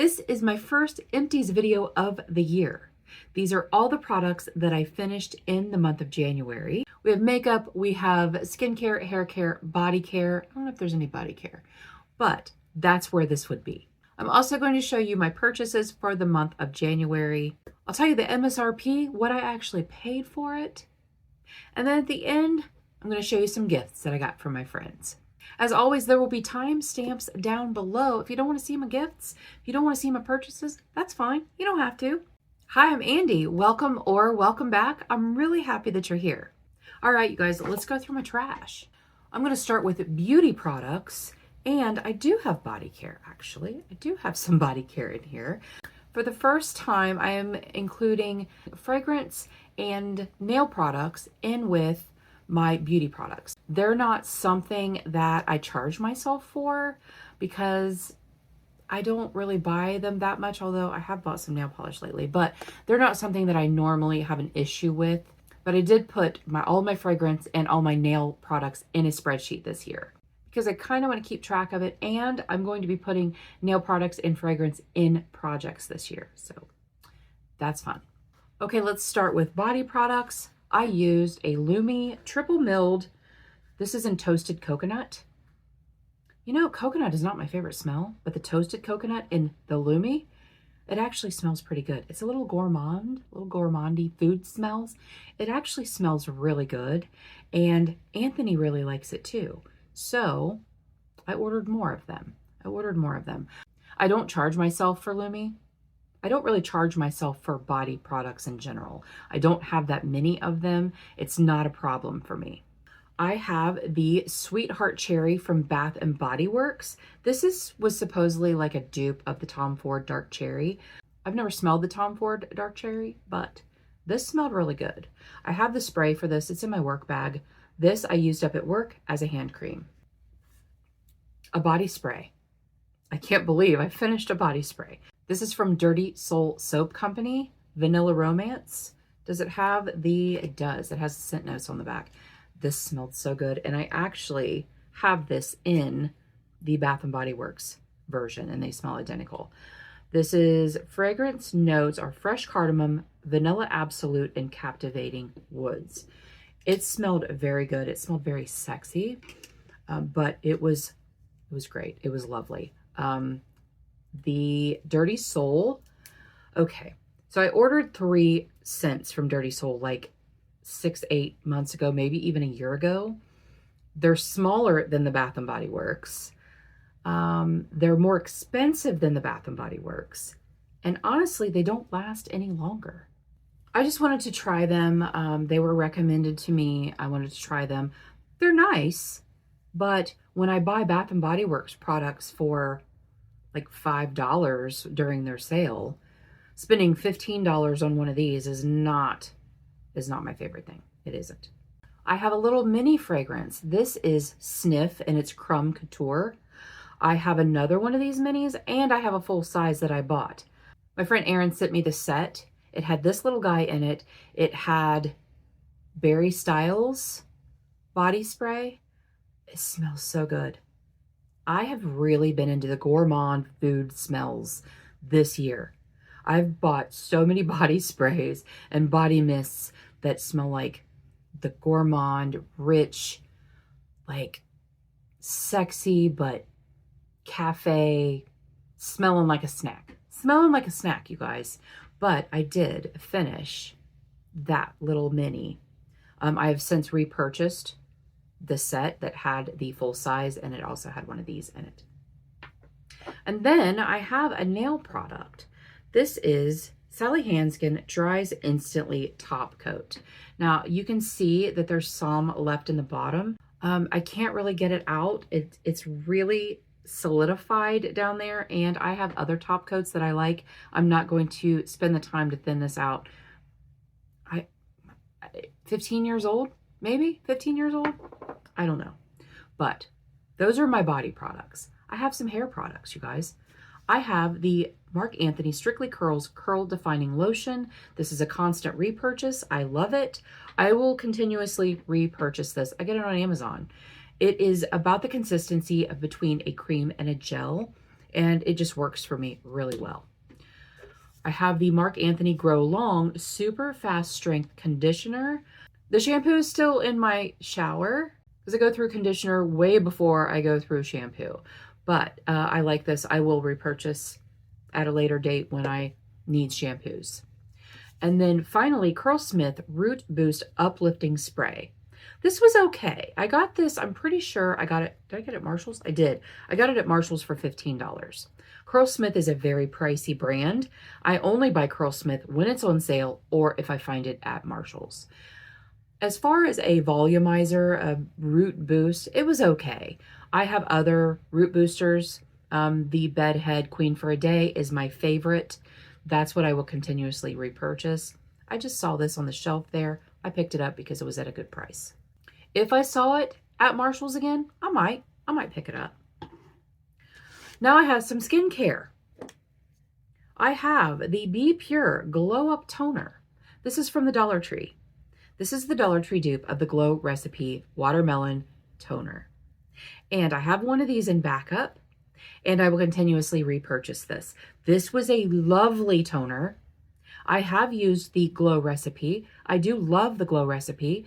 This is my first Empties video of the year. These are all the products that I finished in the month of January. We have makeup, we have skincare, hair care, body care. I don't know if there's any body care, but that's where this would be. I'm also going to show you my purchases for the month of January. I'll tell you the MSRP, what I actually paid for it. And then at the end, I'm going to show you some gifts that I got from my friends. As always, there will be timestamps down below. If you don't want to see my gifts, if you don't want to see my purchases, that's fine. You don't have to. Hi, I'm Andi. Welcome or welcome back. I'm really happy that you're here. All right, you guys, let's go through my trash. I'm going to start with beauty products, and I do have body care, actually. I do have some body care in here. For the first time, I am including fragrance and nail products in with my beauty products. They're not something that I charge myself for because I don't really buy them that much, although I have bought some nail polish lately, but they're not something that I normally have an issue with. But I did put all my fragrance and all my nail products in a spreadsheet this year because I kind of want to keep track of it, and I'm going to be putting nail products and fragrance in projects this year, so that's fun. Okay, let's start with body products. I used a Lumi triple milled. This is in toasted coconut. You know, coconut is not my favorite smell, but the toasted coconut in the Lumi, it actually smells pretty good. It's a little gourmandy food smells. It actually smells really good, and Anthony really likes it too. So I ordered more of them. I don't charge myself for Lumi. I don't really charge myself for body products in general. I don't have that many of them. It's not a problem for me. I have the Sweetheart Cherry from Bath & Body Works. This was supposedly like a dupe of the Tom Ford Dark Cherry. I've never smelled the Tom Ford Dark Cherry, but this smelled really good. I have the spray for this. It's in my work bag. This I used up at work as a hand cream. A body spray. I can't believe I finished a body spray. This is from Dirty Soul Soap Company, Vanilla Romance. Does it have it does. It has the scent notes on the back. This smelled so good. And I actually have this in the Bath & Body Works version, and they smell identical. This is fragrance notes are fresh cardamom, vanilla absolute, and captivating woods. It smelled very good. It smelled very sexy, but it was great. It was lovely. The Dirty Soul. Okay, so I ordered 3 scents from Dirty Soul like 6-8 months ago, maybe even a year ago. They're smaller than the Bath & Body Works. They're more expensive than the Bath & Body Works. And honestly, they don't last any longer. I just wanted to try them. They were recommended to me. I wanted to try them. They're nice, but when I buy Bath & Body Works products for like $5 during their sale, spending $15 on one of these is not my favorite thing. It isn't. I have a little mini fragrance. This is Sniff, and it's Crumb Couture. I have another one of these minis, and I have a full size that I bought. My friend Erin sent me the set. It had this little guy in it. It had Berry Styles body spray. It smells so good. I have really been into the gourmand food smells this year. I've bought so many body sprays and body mists that smell like the gourmand, rich, like sexy, but cafe, smelling like a snack. Smelling like a snack, you guys. But I did finish that little mini. I have since repurchased the set that had the full size, and it also had one of these in it. And then I have a nail product. This is Sally Handskin Dries Instantly Top Coat. Now you can see that there's some left in the bottom. I can't really get it out. It's really solidified down there, and I have other top coats that I like. I'm not going to spend the time to thin this out. 15 years old, maybe 15 years old. I don't know, but those are my body products. I have some hair products, you guys. I have the Marc Anthony Strictly Curls Curl Defining Lotion. This is a constant repurchase. I love it. I will continuously repurchase this. I get it on Amazon. It is about the consistency of between a cream and a gel. and it just works for me really well. I have the Marc Anthony Grow Long Super Fast Strength Conditioner. The shampoo is still in my shower because I go through conditioner way before I go through shampoo. But I like this. I will repurchase at a later date when I need shampoos. And then finally, Curlsmith Root Boost Uplifting Spray. This was okay. I got this, I'm pretty sure I got it. Did I get it at Marshall's? I did. I got it at Marshall's for $15. Curlsmith is a very pricey brand. I only buy Curlsmith when it's on sale or if I find it at Marshall's. As far as a volumizer, a root boost, it was okay. I have other root boosters. The Bedhead Queen for a Day is my favorite. That's what I will continuously repurchase. I just saw this on the shelf there. I picked it up because it was at a good price. If I saw it at Marshall's again, I might pick it up. Now I have some skincare. I have the Be Pure Glow Up Toner. This is from the Dollar Tree. This is the Dollar Tree dupe of the Glow Recipe Watermelon Toner. And I have one of these in backup, and I will continuously repurchase this. This was a lovely toner. I have used the Glow Recipe. I do love the Glow Recipe.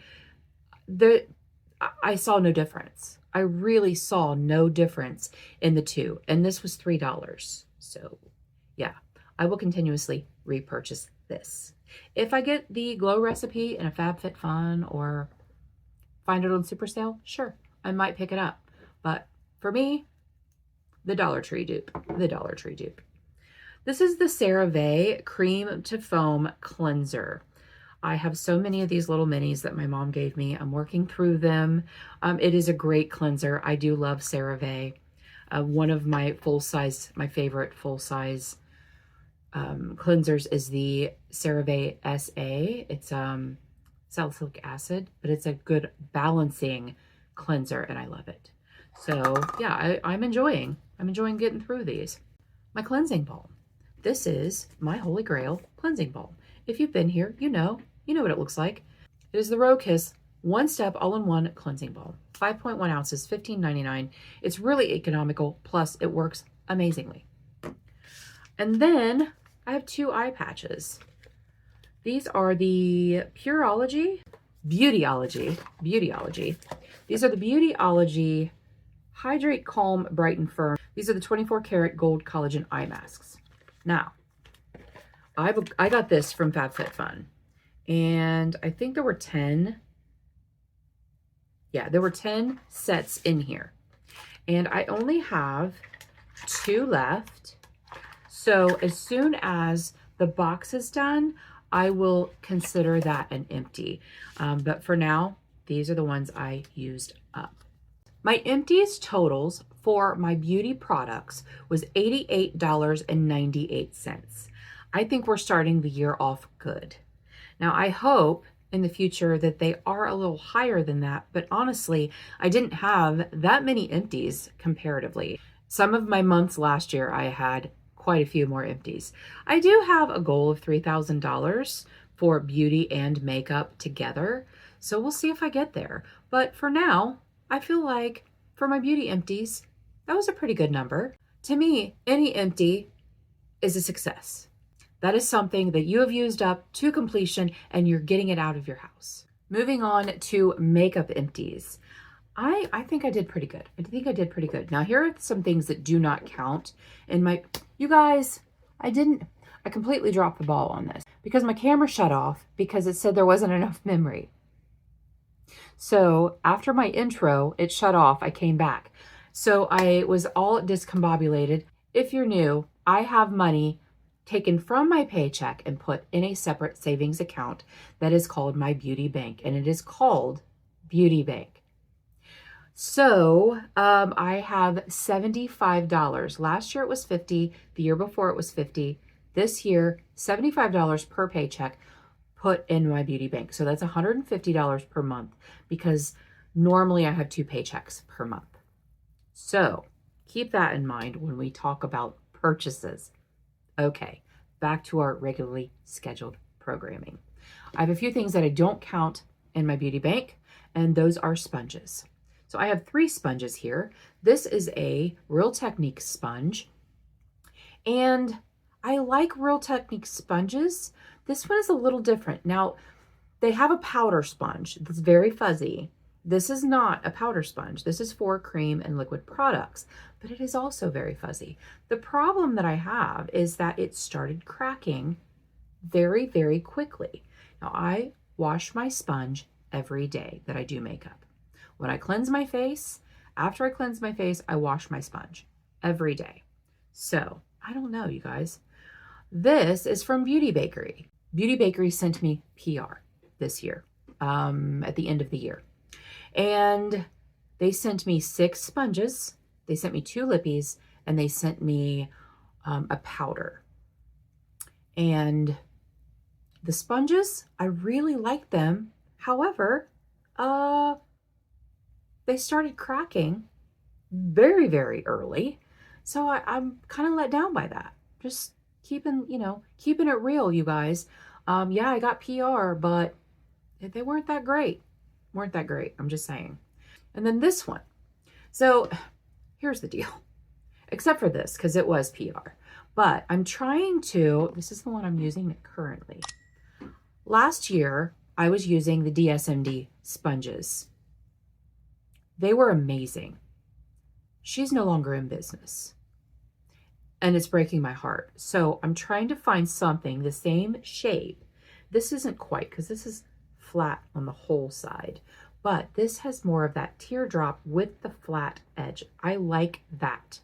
I saw no difference. I really saw no difference in the two. And this was $3. So yeah, I will continuously repurchase this. If I get the Glow Recipe in a FabFitFun or find it on super sale, sure, I might pick it up. But for me, the Dollar Tree dupe, the Dollar Tree dupe. This is the CeraVe Cream to Foam Cleanser. I have so many of these little minis that my mom gave me. I'm working through them. It is a great cleanser. I do love CeraVe. One of my favorite full-size cleansers is the CeraVe SA. It's salicylic acid, but it's a good balancing cleanser, and I love it. So yeah, I'm enjoying getting through these. My cleansing balm. This is my Holy Grail cleansing balm. If you've been here, you know what it looks like. It is the Rokiss one-step all-in-one cleansing balm. 5.1 ounces, $15.99. It's really economical, plus it works amazingly. And then I have two eye patches. These are the Beautyology. These are the Beautyology Hydrate, Calm, Brighten, Firm. These are the 24 karat gold collagen eye masks. Now, I got this from FabFitFun, and I think there were 10. Yeah, there were 10 sets in here, and I only have 2 left. So as soon as the box is done, I will consider that an empty. But for now, these are the ones I used up. My Empties totals for my beauty products was $88.98. I think we're starting the year off good. Now, I hope in the future that they are a little higher than that, but honestly, I didn't have that many empties comparatively. Some of my months last year, I had quite a few more empties. I do have a goal of $3,000 for beauty and makeup together, so we'll see if I get there. But for now, I feel like for my beauty empties, that was a pretty good number. To me, any empty is a success. That is something that you have used up to completion and you're getting it out of your house. Moving on to makeup empties. I think I did pretty good. Now, here are some things that do not count in my, you guys, I completely dropped the ball on this because my camera shut off because it said there wasn't enough memory. So after my intro, it shut off. I came back. So I was all discombobulated. If you're new, I have money taken from my paycheck and put in a separate savings account that is called my Beauty Bank, and it is called Beauty Bank. So I have $75. Last year it was $50. The year before it was $50. This year, $75 per paycheck put in my Beauty Bank. So that's $150 per month because normally I have 2 paychecks per month. So keep that in mind when we talk about purchases. Okay, back to our regularly scheduled programming. I have a few things that I don't count in my Beauty Bank, and those are sponges. So I have 3 sponges here. This is a Real Technique sponge. And I like Real Technique sponges. This one is a little different. Now, they have a powder sponge that's very fuzzy. This is not a powder sponge. This is for cream and liquid products, but it is also very fuzzy. The problem that I have is that it started cracking very, very quickly. Now, I wash my sponge every day that I do makeup. When I cleanse my face, after I cleanse my face, I wash my sponge every day. So, I don't know, you guys. This is from Beauty Bakery. Beauty Bakery sent me PR this year, at the end of the year. And they sent me 6 sponges, they sent me 2 lippies, and they sent me a powder. And the sponges, I really liked them. However, they started cracking very, very early. So I'm kind of let down by that. Just keeping it real, you guys. Yeah, I got PR, but they weren't that great. I'm just saying. And then this one. So here's the deal. Except for this, because it was PR. But I'm trying to, this is the one I'm using currently. Last year, I was using the DSMD sponges. They were amazing. She's no longer in business. And it's breaking my heart. So I'm trying to find something the same shape. This isn't quite, because this is flat on the whole side, but this has more of that teardrop with the flat edge. I like that.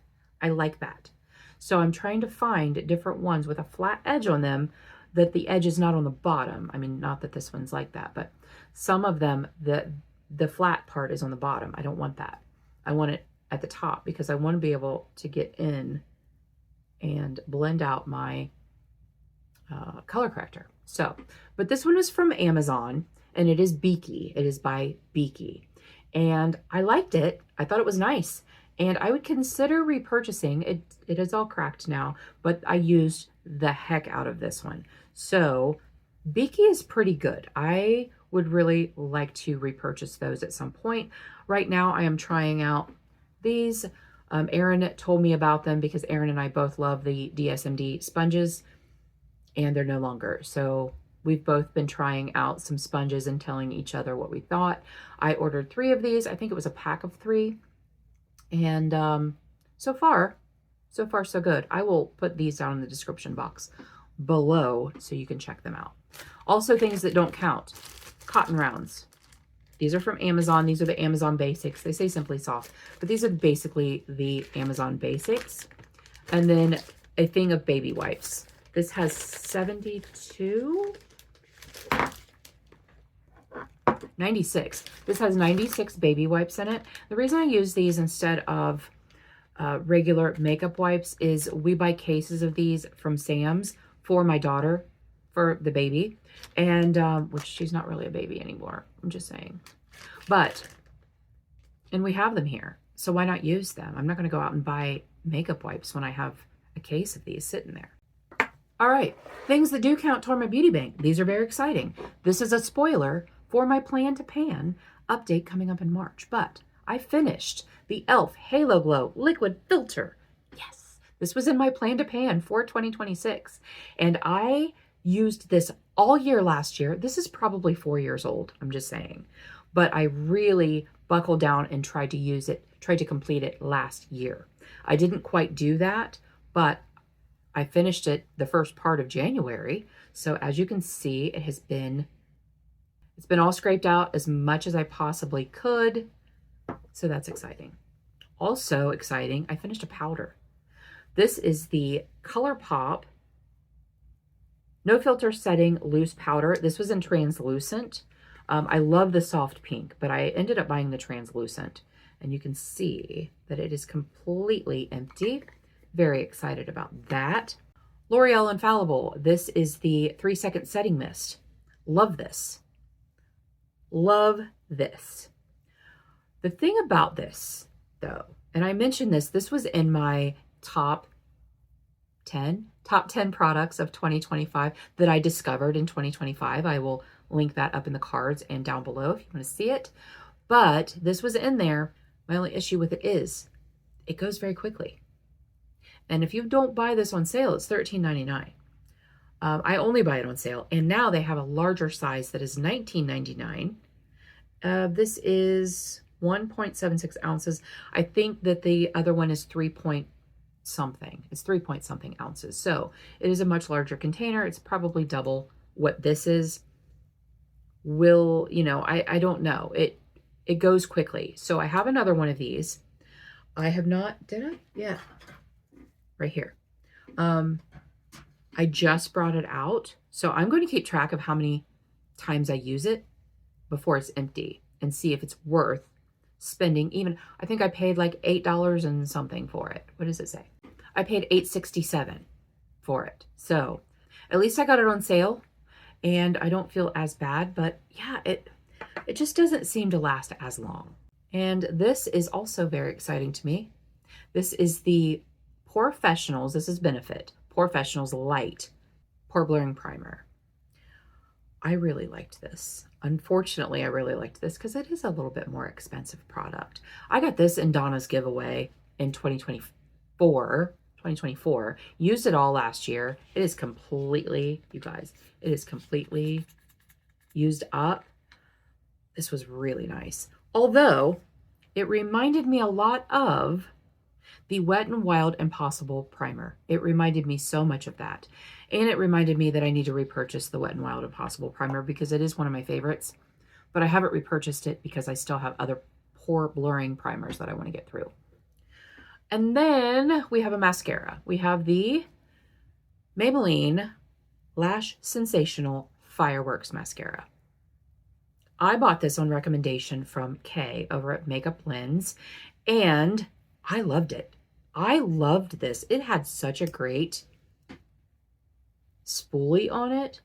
So I'm trying to find different ones with a flat edge on them that the edge is not on the bottom. I mean, not that this one's like that, but some of them, the flat part is on the bottom. I don't want that. I want it at the top because I want to be able to get in and blend out my color corrector. So, but this one is from Amazon and it is Beaky. It is by Beaky. And I liked it. I thought it was nice. And I would consider repurchasing. It is all cracked now, but I used the heck out of this one. So Beaky is pretty good. I would really like to repurchase those at some point. Right now I am trying out these. Erin told me about them because Erin and I both love the DSMD sponges and they're no longer. So we've both been trying out some sponges and telling each other what we thought. I ordered 3 of these. I think it was a pack of 3. And so far so good. I will put these down in the description box below so you can check them out. Also, things that don't count. Cotton rounds. These are from Amazon. These are the Amazon Basics. They say Simply Soft, but these are basically the Amazon Basics. And then a thing of baby wipes. This has 96. This has 96 baby wipes in it. The reason I use these instead of regular makeup wipes is we buy cases of these from Sam's for my daughter, for the baby. And, which she's not really a baby anymore. I'm just saying. And we have them here. So why not use them? I'm not going to go out and buy makeup wipes when I have a case of these sitting there. All right. Things that do count toward my beauty bank. These are very exciting. This is a spoiler for my Plan to Pan update coming up in March. But I finished the e.l.f. Halo Glow Liquid Filter. Yes. This was in my Plan to Pan for 2026. And I used this all year last year. This is probably 4 years old. I'm just saying. But I really buckled down and tried to use it, tried to complete it last year. I didn't quite do that, but I finished it the first part of January. So as you can see, it's been all scraped out as much as I possibly could. So that's exciting. Also exciting, I finished a powder. This is the ColourPop No Filter Setting Loose Powder. This was in translucent. I love the soft pink, but I ended up buying the translucent. And you can see that it is completely empty. Very excited about that. L'Oreal Infallible. This is the 3-second setting mist. Love this. Love this. The thing about this, though, and I mentioned this was in my top 10 products of 2025 that I discovered in 2025. I will link that up in the cards and down below if you want to see it. But this was in there. My only issue with it is it goes very quickly. And if you don't buy this on sale, it's $13.99. I only buy it on sale. And now they have a larger size that is $19.99. This is 1.76 ounces. I think that the other one is 3 point something. It's 3 point something ounces. So it is a much larger container. It's probably double what this is. I don't know. It goes quickly. So I have another one of these. I have not, did I? Yeah. Right here. I just brought it out. So I'm going to keep track of how many times I use it before it's empty and see if it's worth spending. Even, I think I paid like $8 and something for it. What does it say? I paid $8.67 for it. So at least I got it on sale and I don't feel as bad, but yeah, it just doesn't seem to last as long. And this is also very exciting to me. This is the Professionals, this is Benefit, Professionals Light Pore Blurring Primer. I really liked this. Unfortunately, I really liked this because it is a little bit more expensive product. I got this in Donna's giveaway in 2024. Used it all last year. It is completely, you guys, it is completely used up. This was really nice. Although it reminded me a lot of the Wet n Wild Impossible Primer. It reminded me so much of that. And it reminded me that I need to repurchase the Wet n Wild Impossible Primer because it is one of my favorites. But I haven't repurchased it because I still have other pore blurring primers that I want to get through. And then we have a mascara. We have the Maybelline Lash Sensational Fireworks Mascara. I bought this on recommendation from Kay over at Makeup Lens, and I loved it. I loved this. It had such a great spoolie on it.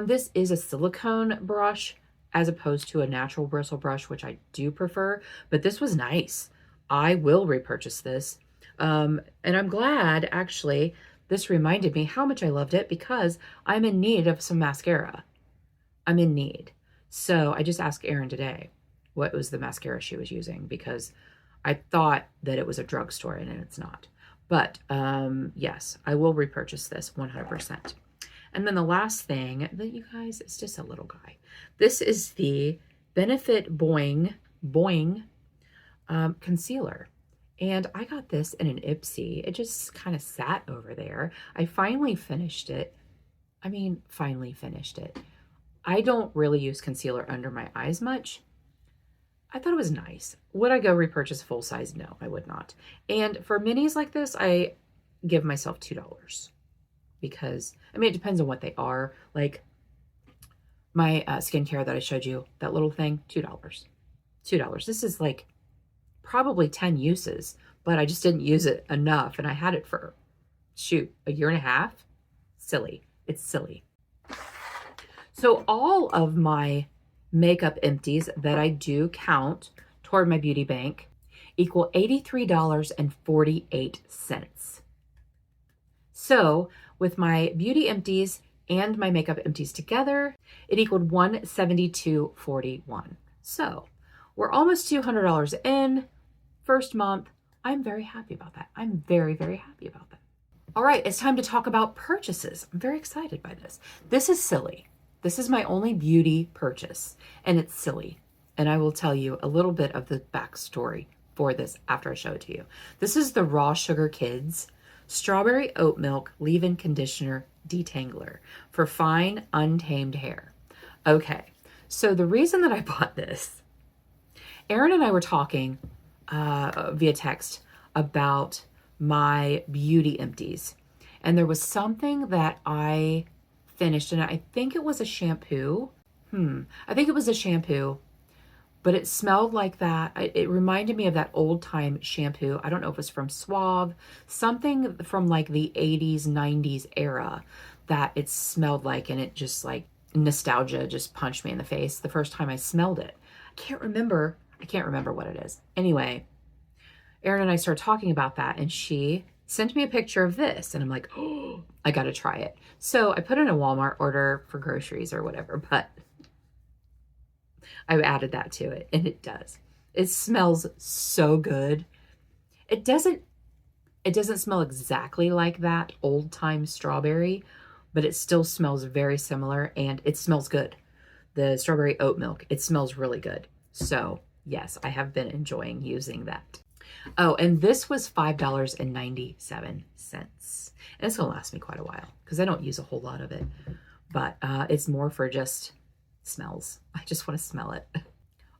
This is a silicone brush as opposed to a natural bristle brush, which I do prefer, but this was nice. I will repurchase this. And I'm glad, actually, this reminded me how much I loved it because I'm in need of some mascara. I'm in need. So I just asked Erin today what was the mascara she was using because I thought that it was a drugstore and it's not. But yes, I will repurchase this 100%. And then the last thing that you guys, it's just a little guy. This is the Benefit Boing concealer. And I got this in an Ipsy. It just kind of sat over there. I finally finished it. Finally finished it. I don't really use concealer under my eyes much. I thought it was nice. Would I go repurchase full size? No, I would not. And for minis like this, I give myself $2 because, it depends on what they are. Like my skincare that I showed you, that little thing, $2. $2. This is like probably 10 uses, but I just didn't use it enough. And I had it for, a year and a half. Silly. It's silly. So all of my makeup empties that I do count toward my beauty bank equal $83.48. So with my beauty empties and my makeup empties together, it equaled $172.41. So we're almost $200 in. First month. I'm very happy about that. I'm very, very happy about that. All right, it's time to talk about purchases. I'm very excited by this. This is silly. This is my only beauty purchase, and it's silly. And I will tell you a little bit of the backstory for this after I show it to you. This is the Raw Sugar Kids Strawberry Oat Milk Leave-In Conditioner Detangler for fine, untamed hair. Okay, so the reason that I bought this, Erin and I were talking via text about my beauty empties. And there was something that I finished, and I think it was a shampoo. I think it was a shampoo, but it smelled like that. It reminded me of that old time shampoo. I don't know if it was from Suave, something from like the 80s, 90s era that it smelled like, and it just like nostalgia just punched me in the face the first time I smelled it. I can't remember what it is. Anyway, Erin and I started talking about that, and she sent me a picture of this, and I'm like, oh, I got to try it. So I put in a Walmart order for groceries or whatever, but I added that to it, and it does. It smells so good. It It doesn't smell exactly like that old time strawberry, but it still smells very similar and it smells good. The strawberry oat milk, it smells really good. So yes, I have been enjoying using that. Oh, and this was $5.97. And it's gonna last me quite a while because I don't use a whole lot of it, but it's more for just smells. I just want to smell it.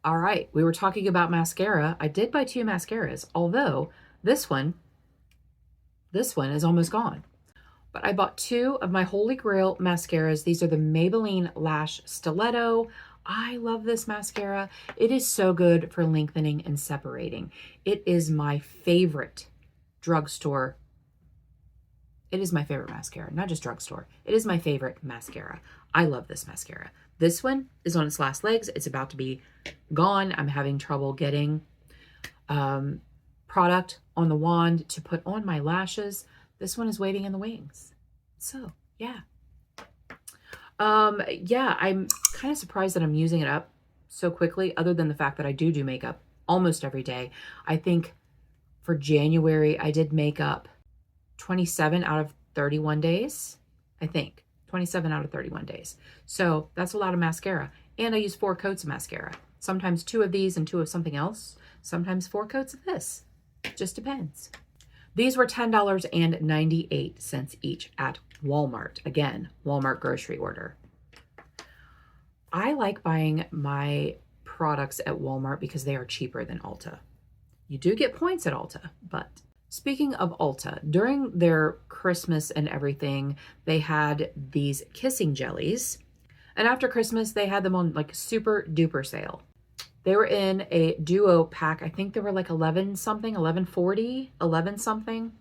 All right, we were talking about mascara. I did buy 2 mascaras, although this one is almost gone. But I bought 2 of my Holy Grail mascaras. These are the Maybelline Lash Stiletto. I love this mascara. It is so good for lengthening and separating. It is my favorite drugstore. It is my favorite mascara, not just drugstore. It is my favorite mascara. I love this mascara. This one is on its last legs. It's about to be gone. I'm having trouble getting product on the wand to put on my lashes. This one is waiting in the wings. So yeah. Yeah, I'm kind of surprised that I'm using it up so quickly, other than the fact that I do makeup almost every day. I think for January, I did makeup 27 out of 31 days. I think 27 out of 31 days. So that's a lot of mascara. And I use 4 coats of mascara. Sometimes 2 of these and 2 of something else. Sometimes 4 coats of this. Just depends. These were $10.98 each at Walmart. Again, Walmart grocery order. I like buying my products at Walmart because they are cheaper than Ulta. You do get points at Ulta, but speaking of Ulta, during their Christmas and everything, they had these kissing jellies. And after Christmas, they had them on like super duper sale. They were in a duo pack. I think they were like 11 something, 11.40, 11 something.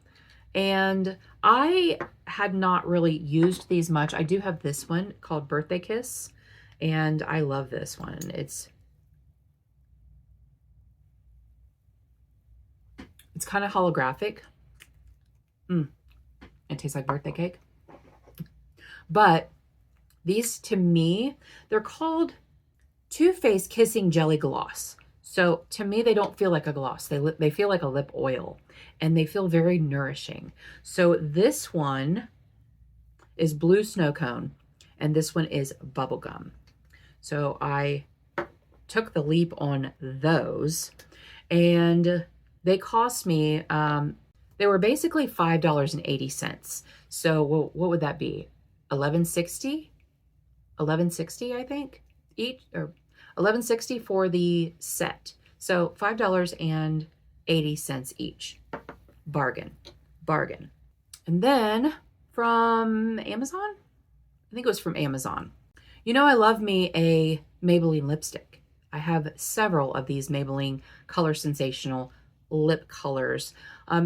And I had not really used these much. I do have this one called Birthday Kiss, and I love this one. It's kind of holographic. It tastes like birthday cake. But these, to me, they're called Too Faced Kissing Jelly Gloss. So to me, they don't feel like a gloss. They feel like a lip oil, and they feel very nourishing. So this one is Blue Snow Cone, and this one is Bubblegum. So I took the leap on those, and they cost me, they were basically $5.80. So what would that be? $11.60? $11.60, I think, each, or $11.60 for the set. So $5.80 each. Bargain. Bargain. And then from Amazon? I think it was from Amazon. You know, I love me a Maybelline lipstick. I have several of these Maybelline Color Sensational lip colors.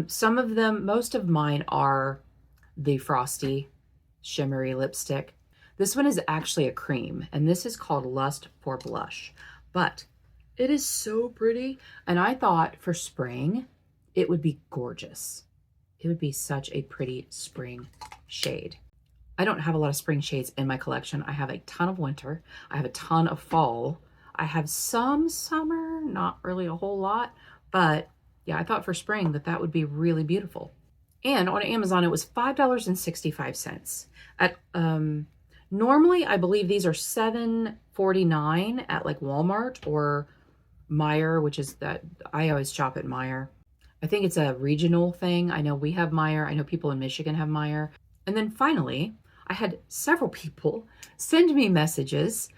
Some of them, most of mine are the frosty, shimmery lipstick. This one is actually a cream, and this is called Lust for Blush, but it is so pretty. And I thought for spring, it would be gorgeous. It would be such a pretty spring shade. I don't have a lot of spring shades in my collection. I have a ton of winter. I have a ton of fall. I have some summer, not really a whole lot, but yeah, I thought for spring that would be really beautiful. And on Amazon, it was $5.65. At normally, I believe these are $7.49 at like Walmart or Meijer, which is that I always shop at Meijer. I think it's a regional thing. I know we have Meijer. I know people in Michigan have Meijer. And then finally, I had several people send me messages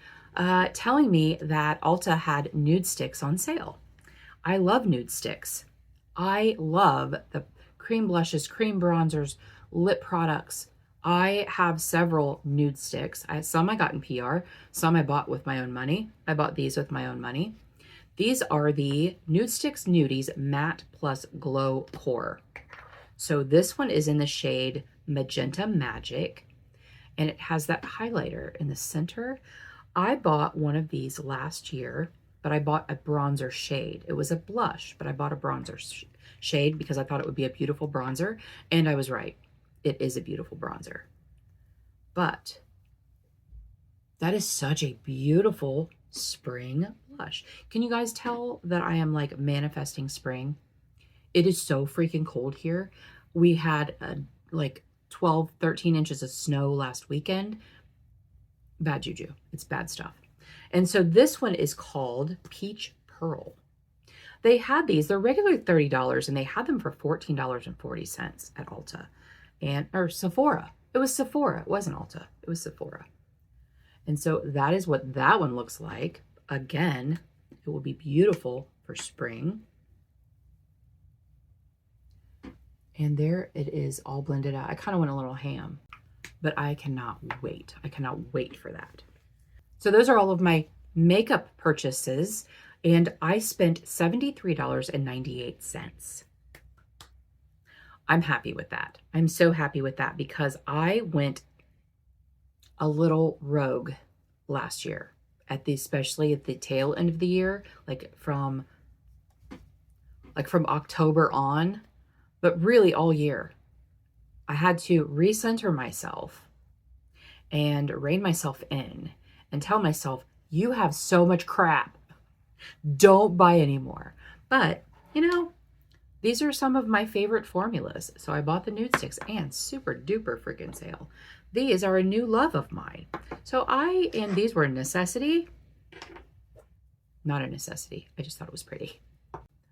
telling me that Ulta had nude sticks on sale. I love nude sticks. I love the cream blushes, cream bronzers, lip products. I have several nude sticks. Some I got in PR, some I bought with my own money. I bought these with my own money. These are the Nude Sticks Nudies Matte Plus Glow Core. So this one is in the shade Magenta Magic, and it has that highlighter in the center. I bought one of these last year, but I bought a bronzer shade. It was a blush, but I bought a bronzer shade because I thought it would be a beautiful bronzer, and I was right. It is a beautiful bronzer. But that is such a beautiful spring blush. Can you guys tell that I am like manifesting spring? It is so freaking cold here. We had like 12, 13 inches of snow last weekend. Bad juju. It's bad stuff. And so this one is called Peach Pearl. They had these, they're regularly $30, and they had them for $14.40 at Ulta or Sephora. It was Sephora. It wasn't Ulta. It was Sephora. And so that is what that one looks like. Again, it will be beautiful for spring. And there it is, all blended out. I kind of went a little ham, but I cannot wait. I cannot wait for that. So those are all of my makeup purchases, and I spent $73.98. I'm happy with that. I'm so happy with that because I went a little rogue last year especially at the tail end of the year, like from October on, but really all year. I had to recenter myself and rein myself in and tell myself, you have so much crap. Don't buy anymore. But, these are some of my favorite formulas. So I bought the nude sticks, and super duper freaking sale. These are a new love of mine. And these were a necessity. Not a necessity. I just thought it was pretty.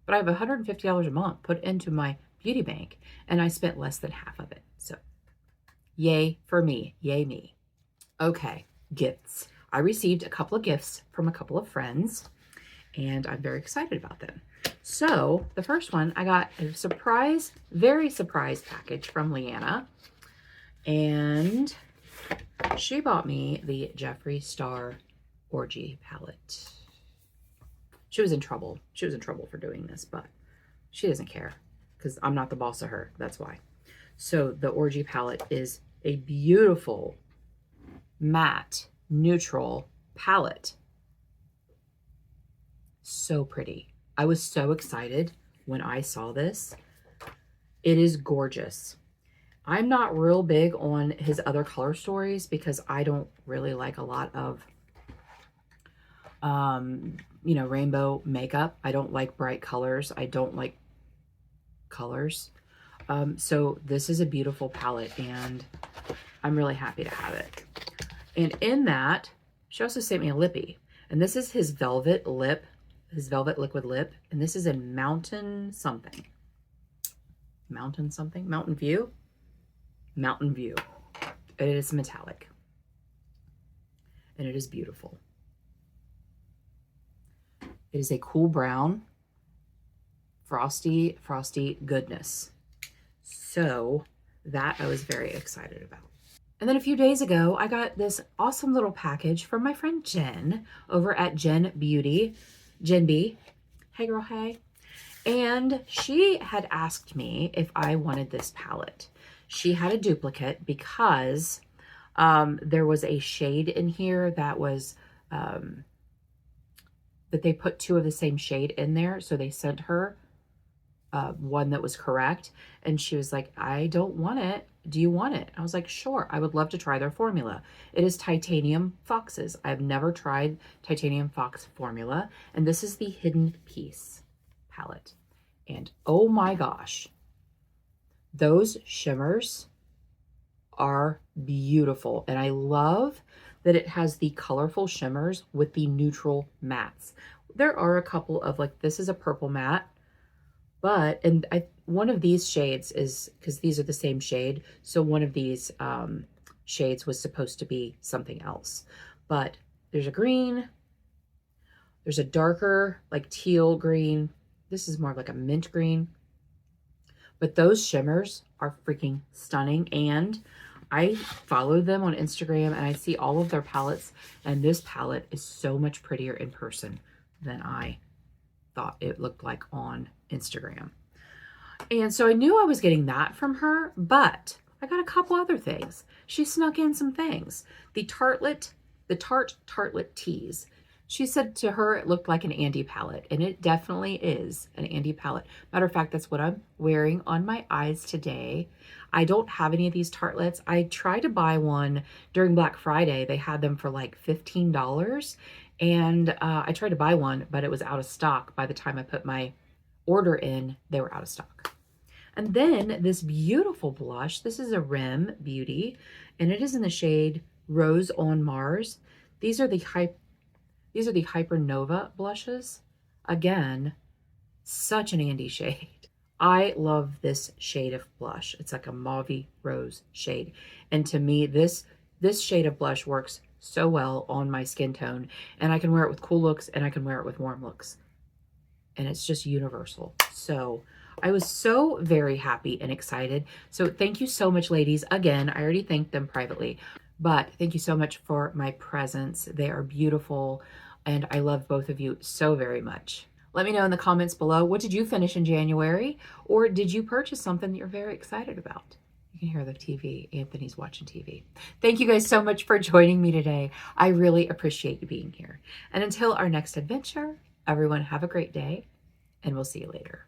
But I have $150 a month put into my beauty bank, and I spent less than half of it. So yay for me. Yay me. Okay, gifts. I received a couple of gifts from a couple of friends, and I'm very excited about them. So the first one, I got a very surprise package from Leanna, and she bought me the Jeffree Star Orgy palette. She was in trouble. She was in trouble for doing this, but she doesn't care because I'm not the boss of her. That's why. So the Orgy palette is a beautiful matte neutral palette. So pretty. I was so excited when I saw this. It is gorgeous. I'm not real big on his other color stories because I don't really like a lot of, rainbow makeup. I don't like bright colors. I don't like colors. So this is a beautiful palette, and I'm really happy to have it. And in that, she also sent me a lippy. And this is his velvet liquid lip. And this is in Mountain something. Mountain something? Mountain View? Mountain View. It is metallic. And it is beautiful. It is a cool brown, frosty goodness. So that I was very excited about. And then a few days ago, I got this awesome little package from my friend Jen over at Jen B. Hey girl, hey. And she had asked me if I wanted this palette. She had a duplicate because there was a shade in here that was, that they put two of the same shade in there. So they sent her one that was correct. And she was like, I don't want it. Do you want it? I was like, sure. I would love to try their formula. It is Titanium Foxes. I've never tried Titanium Fox formula. And this is the Hidden Piece palette. And oh my gosh, those shimmers are beautiful. And I love that it has the colorful shimmers with the neutral mattes. There are a couple of this is a purple matte, but, one of these shades is, because these are the same shade, so one of these shades was supposed to be something else. But there's a green, there's a darker, teal green. This is more of a mint green. But those shimmers are freaking stunning. And I follow them on Instagram, and I see all of their palettes. And this palette is so much prettier in person than I thought it looked like on Instagram. And so I knew I was getting that from her, but I got a couple other things. She snuck in some things. The Tarte Tartlet Tees. She said to her it looked like an Andi palette, and it definitely is an Andi palette. Matter of fact, that's what I'm wearing on my eyes today. I don't have any of these tartlets. I tried to buy one during Black Friday. They had them for $15, and I tried to buy one, but it was out of stock. By the time I put my order in, they were out of stock. And then this beautiful blush. This is a Rem Beauty, and it is in the shade Rose on Mars. These are the Hypernova blushes. Again, such an Andi shade. I love this shade of blush. It's like a mauvey rose shade. And to me, this shade of blush works so well on my skin tone, and I can wear it with cool looks and I can wear it with warm looks. And it's just universal. So I was so very happy and excited. So thank you so much, ladies. Again, I already thanked them privately, but thank you so much for my presents. They are beautiful, and I love both of you so very much. Let me know in the comments below, what did you finish in January? Or did you purchase something that you're very excited about? You can hear the TV. Anthony's watching TV. Thank you guys so much for joining me today. I really appreciate you being here. And until our next adventure, everyone have a great day, and we'll see you later.